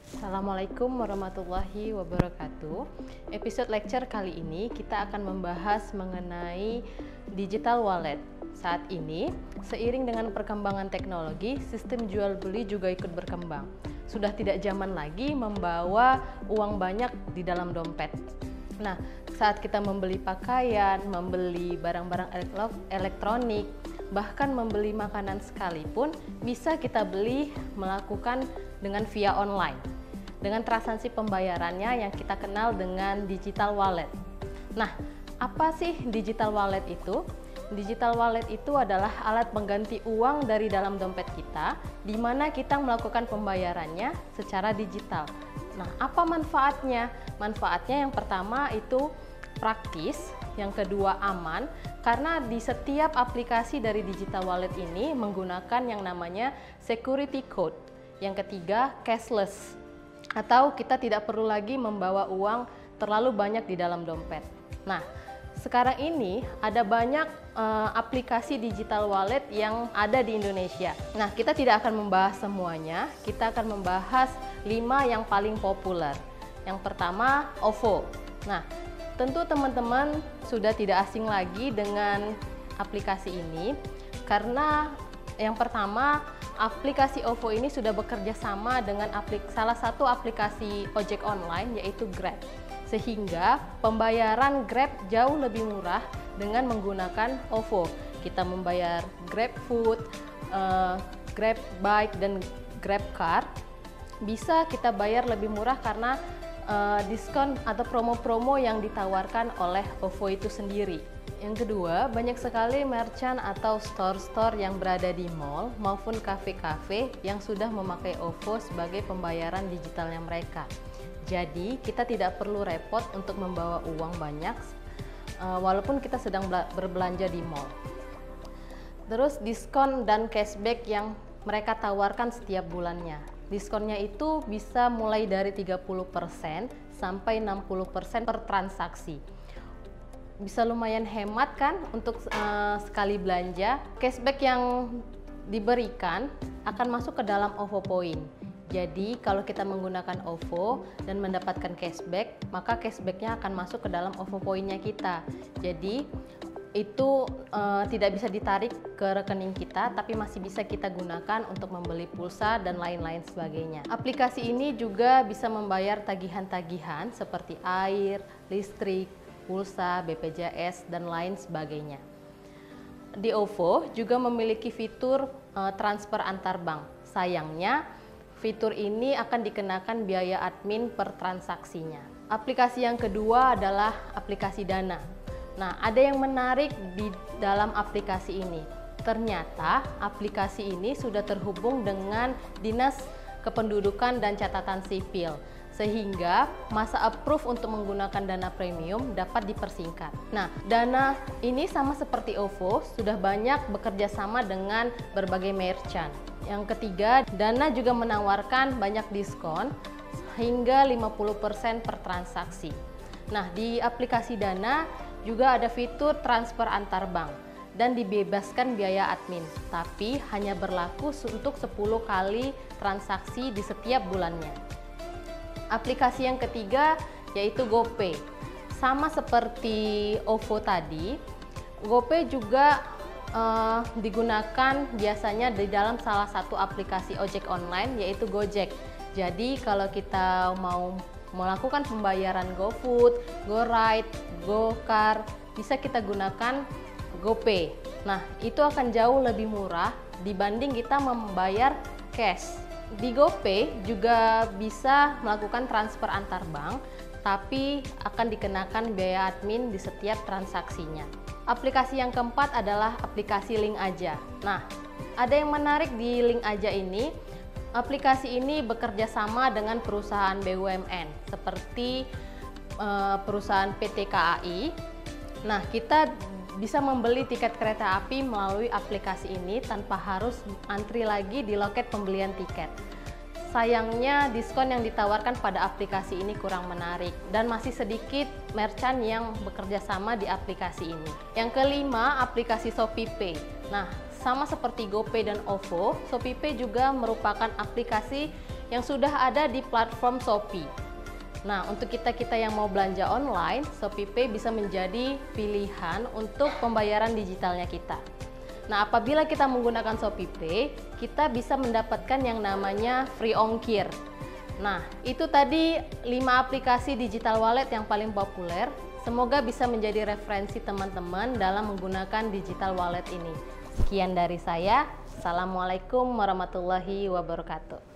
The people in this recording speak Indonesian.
Assalamualaikum warahmatullahi wabarakatuh. Episode lecture kali ini kita akan membahas mengenai digital wallet. Saat ini, seiring dengan perkembangan teknologi, sistem jual beli juga ikut berkembang. Sudah tidak zaman lagi membawa uang banyak di dalam dompet. Nah, saat kita membeli pakaian, membeli barang-barang elektronik, bahkan membeli makanan sekalipun, bisa kita beli melakukan dengan via online, dengan transaksi pembayarannya yang kita kenal dengan digital wallet. Nah, apa sih digital wallet itu? Digital wallet itu adalah alat pengganti uang dari dalam dompet kita, di mana kita melakukan pembayarannya secara digital. Nah, apa manfaatnya? Manfaatnya yang pertama itu praktis, yang kedua aman, karena di setiap aplikasi dari digital wallet ini menggunakan yang namanya security code. Yang ketiga, cashless, atau kita tidak perlu lagi membawa uang terlalu banyak di dalam dompet. Nah, sekarang ini ada banyak aplikasi digital wallet yang ada di Indonesia. Nah, kita tidak akan membahas semuanya, kita akan membahas 5 yang paling populer. Yang pertama, OVO. Nah, tentu teman-teman sudah tidak asing lagi dengan aplikasi ini, karena yang pertama, aplikasi OVO ini sudah bekerja sama dengan salah satu aplikasi ojek online, yaitu Grab. Sehingga pembayaran Grab jauh lebih murah dengan menggunakan OVO. Kita membayar Grab Food, Grab Bike, dan Grab Car. Bisa kita bayar lebih murah karena diskon atau promo-promo yang ditawarkan oleh OVO itu sendiri. Yang kedua, banyak sekali merchant atau store-store yang berada di mall maupun kafe-kafe yang sudah memakai OVO sebagai pembayaran digitalnya mereka. Jadi, kita tidak perlu repot untuk membawa uang banyak walaupun kita sedang berbelanja di mall. Terus, diskon dan cashback yang mereka tawarkan setiap bulannya. Diskonnya itu bisa mulai dari 30% sampai 60% per transaksi. Bisa lumayan hemat kan untuk sekali belanja. Cashback yang diberikan akan masuk ke dalam OVO Point. Jadi kalau kita menggunakan OVO dan mendapatkan cashback, maka cashbacknya akan masuk ke dalam OVO Point-nya kita. Jadi itu tidak bisa ditarik ke rekening kita, tapi masih bisa kita gunakan untuk membeli pulsa dan lain-lain sebagainya. Aplikasi ini juga bisa membayar tagihan-tagihan seperti air, listrik, pulsa, BPJS, dan lain sebagainya. Di OVO juga memiliki fitur transfer antar bank. Sayangnya, fitur ini akan dikenakan biaya admin per transaksinya. Aplikasi yang kedua adalah aplikasi Dana. Nah, ada yang menarik di dalam aplikasi ini. Ternyata aplikasi ini sudah terhubung dengan Dinas Kependudukan dan Catatan Sipil, sehingga masa approve untuk menggunakan Dana Premium dapat dipersingkat. Nah, Dana ini sama seperti OVO, sudah banyak bekerja sama dengan berbagai merchant. Yang ketiga, Dana juga menawarkan banyak diskon hingga 50% per transaksi. Nah, di aplikasi Dana juga ada fitur transfer antar bank dan dibebaskan biaya admin, tapi hanya berlaku untuk 10 kali transaksi di setiap bulannya. Aplikasi yang ketiga yaitu GoPay. Sama seperti OVO tadi, GoPay juga digunakan biasanya di dalam salah satu aplikasi ojek online yaitu Gojek. Jadi kalau kita mau melakukan pembayaran GoFood, GoRide, GoCar, bisa kita gunakan GoPay. Nah, itu akan jauh lebih murah dibanding kita membayar cash. Di GoPay juga bisa melakukan transfer antar bank, tapi akan dikenakan biaya admin di setiap transaksinya. Aplikasi yang keempat adalah aplikasi Link Aja. Nah, ada yang menarik di Link Aja ini. Aplikasi ini bekerja sama dengan perusahaan BUMN seperti perusahaan PT KAI. Nah, kita bisa membeli tiket kereta api melalui aplikasi ini tanpa harus antri lagi di loket pembelian tiket. Sayangnya diskon yang ditawarkan pada aplikasi ini kurang menarik dan masih sedikit merchant yang bekerja sama di aplikasi ini. Yang kelima, aplikasi ShopeePay. Nah, sama seperti GoPay dan OVO, ShopeePay juga merupakan aplikasi yang sudah ada di platform Shopee. Nah, untuk kita-kita yang mau belanja online, ShopeePay bisa menjadi pilihan untuk pembayaran digitalnya kita. Nah, apabila kita menggunakan ShopeePay, kita bisa mendapatkan yang namanya free ongkir. Nah, itu tadi 5 aplikasi digital wallet yang paling populer. Semoga bisa menjadi referensi teman-teman dalam menggunakan digital wallet ini. Sekian dari saya. Assalamualaikum warahmatullahi wabarakatuh.